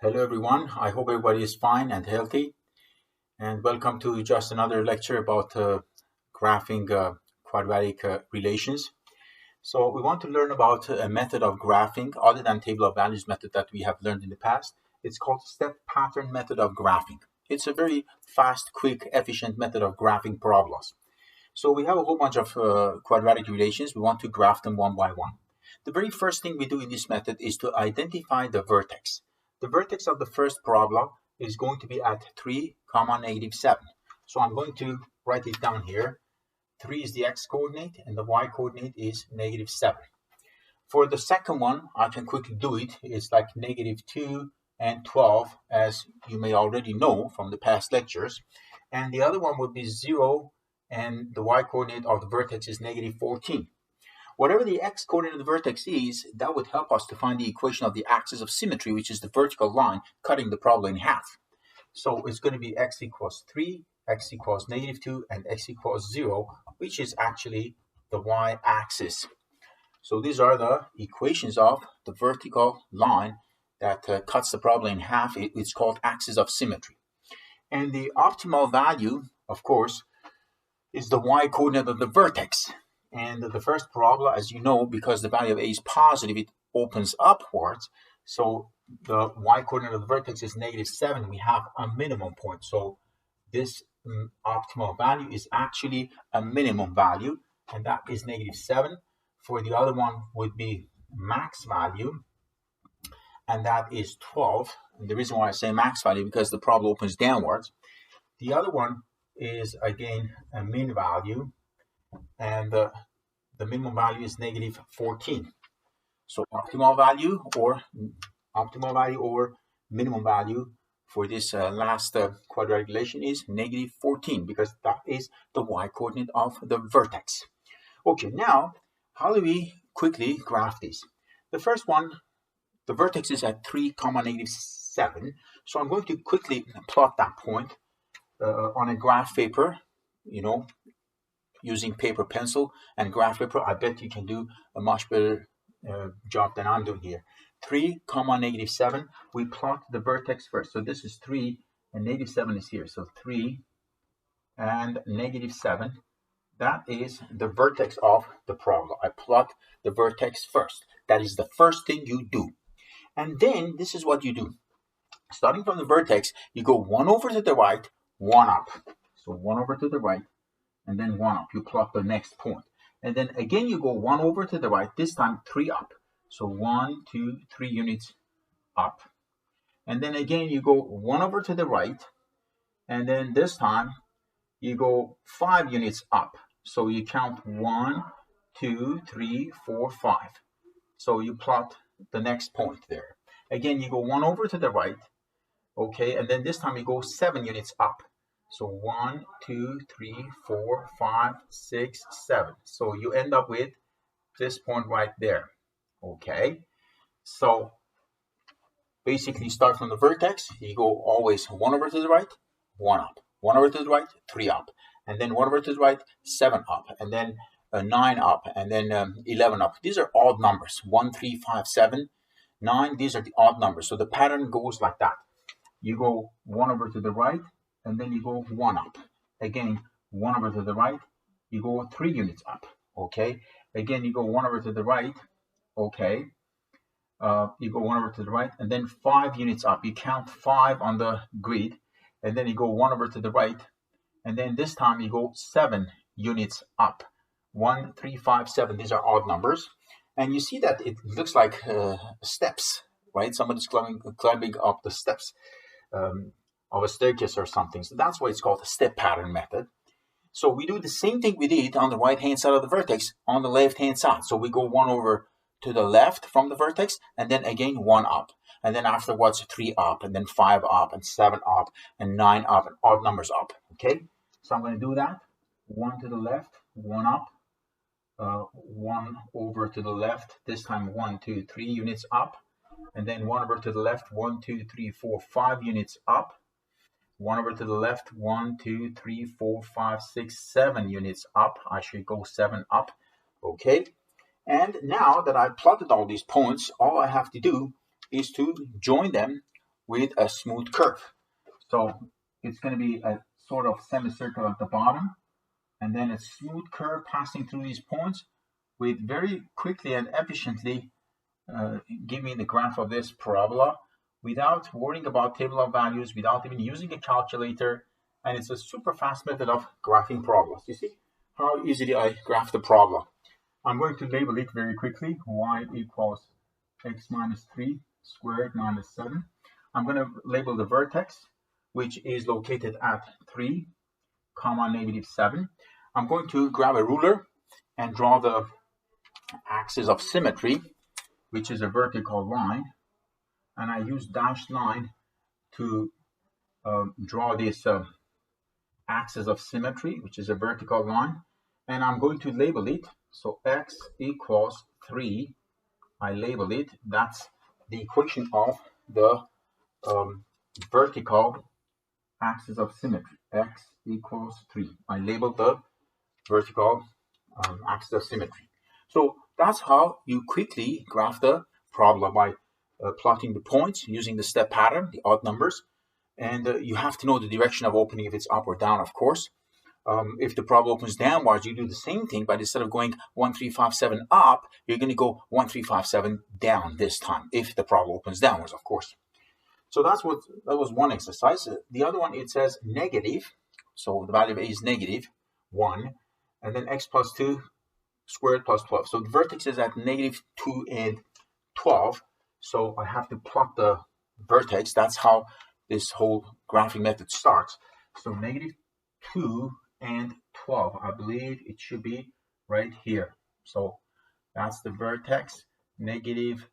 Hello everyone, I hope everybody is fine and healthy, and welcome to just another lecture about graphing quadratic relations. So we want to learn about a method of graphing other than table of values method that we have learned in the past. It's called step pattern method of graphing. It's a very fast, quick, efficient method of graphing problems. So we have a whole bunch of quadratic relations. We want to graph them one by one. The very first thing we do in this method is to identify the vertex. The vertex of the first parabola is going to be at 3, -7. So I'm going to write it down here. 3 is the x-coordinate and the y-coordinate is -7. For the second one, I can quickly do it. It's like -2 and 12, as you may already know from the past lectures. And the other one would be 0, and the y-coordinate of the vertex is -14. Whatever the x-coordinate of the vertex is, that would help us to find the equation of the axis of symmetry, which is the vertical line cutting the parabola in half. So it's going to be x equals 3, x equals -2, and x equals 0, which is actually the y-axis. So these are the equations of the vertical line that cuts the parabola in half. It's called axis of symmetry. And the optimal value, of course, is the y-coordinate of the vertex. And the first parabola, as you know, because the value of a is positive, it opens upwards. So the y-coordinate of the vertex is -7. We have a minimum point. So this optimal value is actually a minimum value, and that is -7. For the other one would be max value, and that is 12. And the reason why I say max value because the parabola opens downwards. The other one is again a min value, and the minimum value is -14. So optimal value or minimum value for this last quadratic relation is -14 because that is the y-coordinate of the vertex. Okay, now how do we quickly graph this? The first one, the vertex is at 3, -7. So I'm going to quickly plot that point on a graph paper, using paper, pencil, and graph paper. I bet you can do a much better job than I'm doing here. 3, -7. We plot the vertex first. So this is 3, and -7 is here. So 3 and -7. That is the vertex of the parabola. I plot the vertex first. That is the first thing you do. And then this is what you do. Starting from the vertex, you go 1 over to the right, 1 up. So 1 over to the right, and then 1 up. You plot the next point. And then again, you go 1 over to the right, this time 3 up. So 1, 2, 3 units up. And then again, you go 1 over to the right, and then this time you go 5 units up. So you count 1, 2, 3, 4, 5. So you plot the next point there. Again, you go 1 over to the right, okay, and then this time you go 7 units up. So 1, 2, 3, 4, 5, 6, 7. So you end up with this point right there. Okay. So basically start from the vertex. You go always 1 over to the right, 1 up. 1 over to the right, 3 up. And then 1 over to the right, 7 up. And then 9 up. And then 11 up. These are odd numbers. 1, 3, 5, 7, 9. These are the odd numbers. So the pattern goes like that. You go 1 over to the right, and then you go 1 up. Again, 1 over to the right, you go 3 units up. Okay. Again, you go 1 over to the right. Okay. You go 1 over to the right, and then 5 units up. You count 5 on the grid, and then you go 1 over to the right, and then this time you go 7 units up. 1, 3, 5, 7. These are odd numbers, and you see that it looks like steps, right? Somebody's climbing up the steps of a staircase or something. So that's why it's called the step pattern method. So we do the same thing we did on the right hand side of the vertex on the left hand side. So we go 1 over to the left from the vertex, and then again 1 up, and then afterwards 3 up, and then 5 up, and 7 up, and 9 up, and odd numbers up. Okay, so I'm going to do that. 1 to the left, 1 up, 1 over to the left, this time 1, 2, 3 units up, and then 1 over to the left, 1, 2, 3, 4, 5 units up, 1 over to the left, 1, 2, 3, 4, 5, 6, 7 units up. I should go 7 up. Okay. And now that I've plotted all these points, all I have to do is to join them with a smooth curve. So it's going to be a sort of semicircle at the bottom, and then a smooth curve passing through these points with very quickly and efficiently give me the graph of this parabola without worrying about table of values, without even using a calculator. And it's a super fast method of graphing parabolas. You see how easily I graph the parabola. I'm going to label it very quickly. Y equals x minus 3 squared minus 7. I'm going to label the vertex, which is located at 3, comma, negative 7. I'm going to grab a ruler and draw the axis of symmetry, which is a vertical line. And I use dashed line to draw this axis of symmetry, which is a vertical line. And I'm going to label it. So x equals 3. I label it. That's the equation of the vertical axis of symmetry. X equals 3. I label the vertical axis of symmetry. So that's how you quickly graph the parabola, by plotting the points using the step pattern, the odd numbers. And you have to know the direction of opening, if it's up or down, of course. If the parabola opens downwards, you do the same thing, but instead of going 1, 3, 5, 7 up, you're going to go 1, 3, 5, 7 down this time, if the parabola opens downwards, of course. So that was one exercise. The other one, it says negative. So the value of a is negative 1, and then x plus 2 squared plus 12. So the vertex is at negative 2 and 12. So I have to plot the vertex. That's how this whole graphing method starts. So negative 2 and 12. I believe it should be right here. So that's the vertex, negative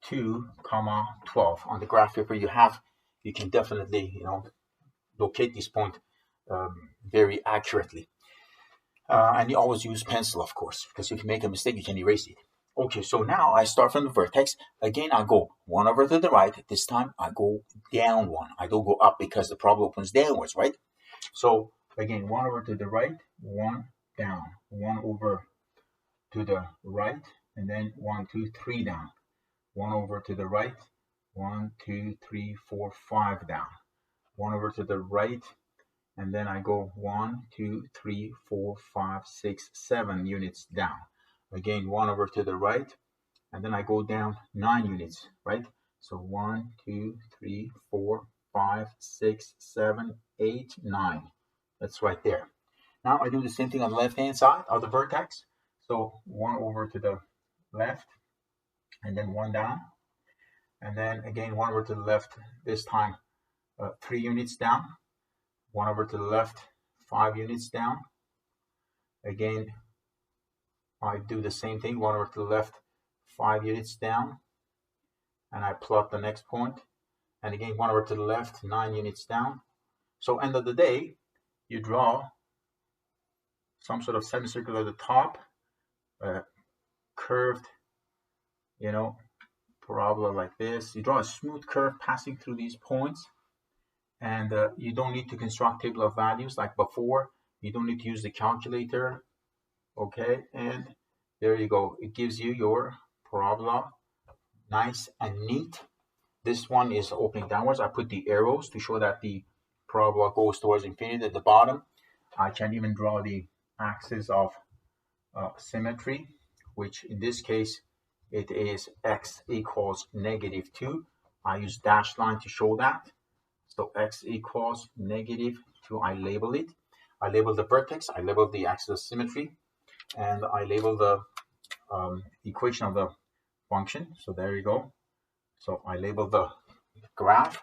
2, comma, 12. On the graph paper you can definitely locate this point very accurately. And you always use pencil, of course, because if you make a mistake, you can erase it. Okay, so now I start from the vertex. Again, I go 1 over to the right. This time I go down 1. I don't go up because the parabola opens downwards, right? So again, 1 over to the right, 1 down, 1 over to the right, and then 1, 2, 3 down, 1 over to the right, 1, 2, 3, 4, 5 down, 1 over to the right, and then I go 1, 2, 3, 4, 5, 6, 7 units down. Again, 1 over to the right, and then I go down 9 units, right? So 1, 2, 3, 4, 5, 6, 7, 8, 9. That's right there. Now I do the same thing on the left-hand side of the vertex. So 1 over to the left, and then 1 down, and then again 1 over to the left. This time 3 units down. 1 over to the left, 5 units down. Again, I do the same thing, 1 over to the left, 5 units down, and I plot the next point. And again, 1 over to the left, 9 units down. So end of the day, you draw some sort of semicircle at the top, curved, parabola like this. You draw a smooth curve passing through these points, and you don't need to construct table of values like before. You don't need to use the calculator. Okay, and there you go. It gives you your parabola, nice and neat. This one is opening downwards. I put the arrows to show that the parabola goes towards infinity at the bottom. I can even draw the axis of symmetry, which in this case it is x equals negative 2. I use dashed line to show that. So x equals negative 2. I label it. I label the vertex. I label the axis of symmetry. And I label the equation of the function. So there you go. So I label the graph,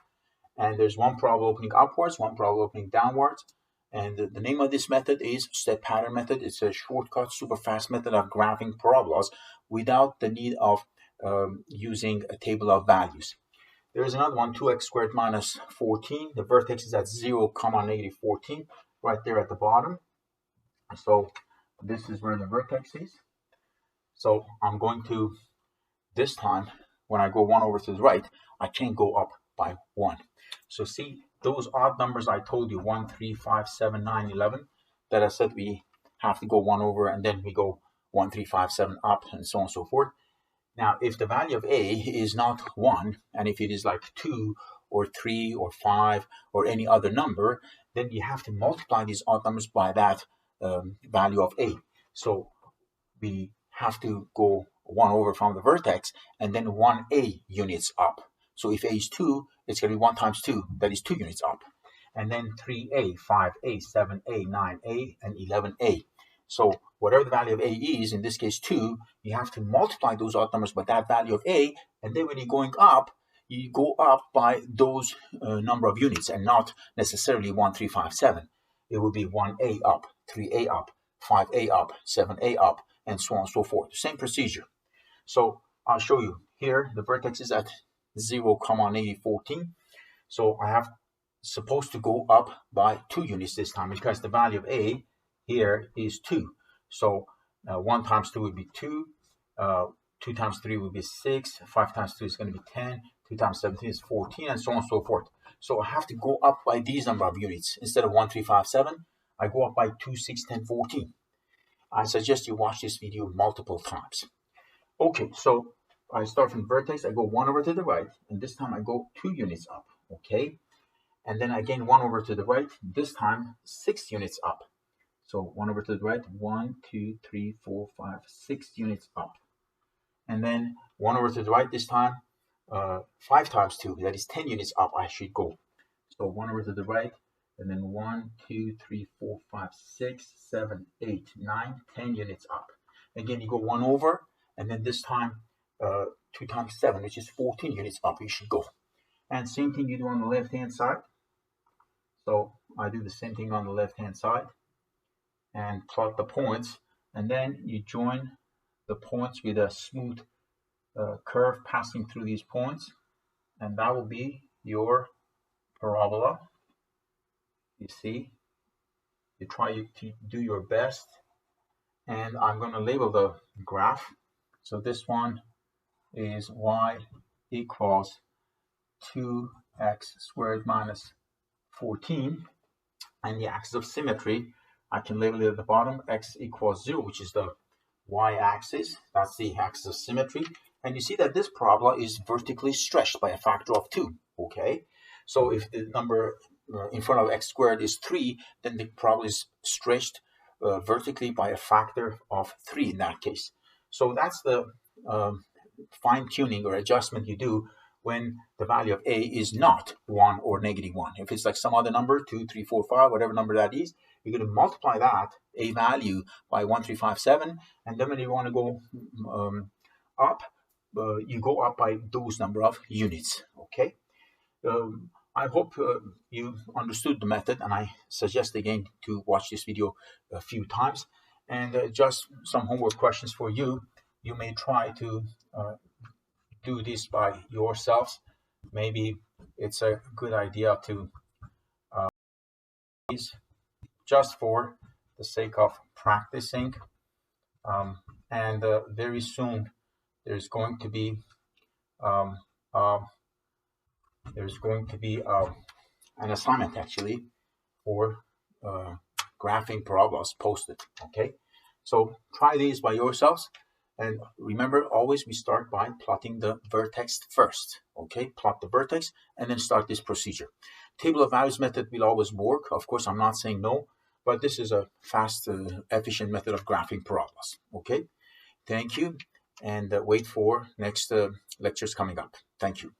and there's one parabola opening upwards, one parabola opening downwards. And the name of this method is step pattern method. It's a shortcut, super fast method of graphing parabolas without the need of using a table of values. There's another one, 2x squared minus 14. The vertex is at 0, negative 14, right there at the bottom. So this is where the vertex is. So I'm going to, this time, when I go 1 over to the right, I can't go up by 1. So see, those odd numbers I told you, 1, 3, 5, 7, 9, 11, that I said we have to go 1 over, and then we go 1, 3, 5, 7 up, and so on and so forth. Now, if the value of a is not 1, and if it is like 2 or 3 or 5 or any other number, then you have to multiply these odd numbers by that value of a. So we have to go 1 over from the vertex and then 1a units up. So if a is 2, it's going to be 1 times 2, that is 2 units up. And then 3a, 5a, 7a, 9a, and 11a. So whatever the value of a is, in this case 2, you have to multiply those odd numbers by that value of a, and then when you're going up, you go up by those number of units and not necessarily 1, 3, 5, 7. It will be 1a up, 3a up, 5a up, 7a up, and so on and so forth. Same procedure. So I'll show you here. The vertex is at 0, negative 14. So I have supposed to go up by 2 units this time because the value of a here is 2. So 1 times 2 would be 2. 2 times 3 would be 6. 5 times 2 is going to be 10. 2 times 17 is 14, and so on and so forth. So I have to go up by these number of units. Instead of 1, 3, 5, 7, I go up by 2, 6, 10, 14. I suggest you watch this video multiple times. Okay, so I start from the vertex. I go 1 over to the right, and this time I go 2 units up. Okay, and then again 1 over to the right. This time 6 units up. So 1 over to the right, 1, 2, 3, 4, 5, 6 units up. And then 1 over to the right this time, 5 times 2, that is 10 units up I should go. So 1 over to the right, and then 1, 2, 3, 4, 5, 6, 7, 8, 9, 10 units up. Again, you go 1 over, and then this time 2 times 7, which is 14 units up you should go. And same thing you do on the left-hand side. So I do the same thing on the left-hand side and plot the points, and then you join the points with a smooth curve passing through these points, and that will be your parabola. You see, you try to do your best, and I'm going to label the graph. So this one is y equals 2x squared minus 14, and the axis of symmetry, I can label it at the bottom, x equals 0, which is the y-axis. That's the axis of symmetry. And you see that this parabola is vertically stretched by a factor of 2. Okay, so if the number in front of x squared is 3, then the parabola is stretched vertically by a factor of 3 in that case. So that's the fine-tuning or adjustment you do when the value of a is not 1 or negative 1. If it's like some other number, 2, 3, 4, 5, whatever number that is, you're going to multiply that a value by 1, 3, 5, 7, and then when you want to go up, you go up by those number of units. Okay. I hope you understood the method, and I suggest again to watch this video a few times. And just some homework questions for you. You may try to do this by yourselves. Maybe it's a good idea to just for the sake of practicing. And very soon there's going to be an assignment actually for graphing parabolas posted. Okay, so try these by yourselves, and remember, always we start by plotting the vertex first. Okay, plot the vertex and then start this procedure. Table of values method will always work. Of course, I'm not saying no, but this is a fast, efficient method of graphing parabolas. Okay, thank you, and wait for next lectures coming up. Thank you.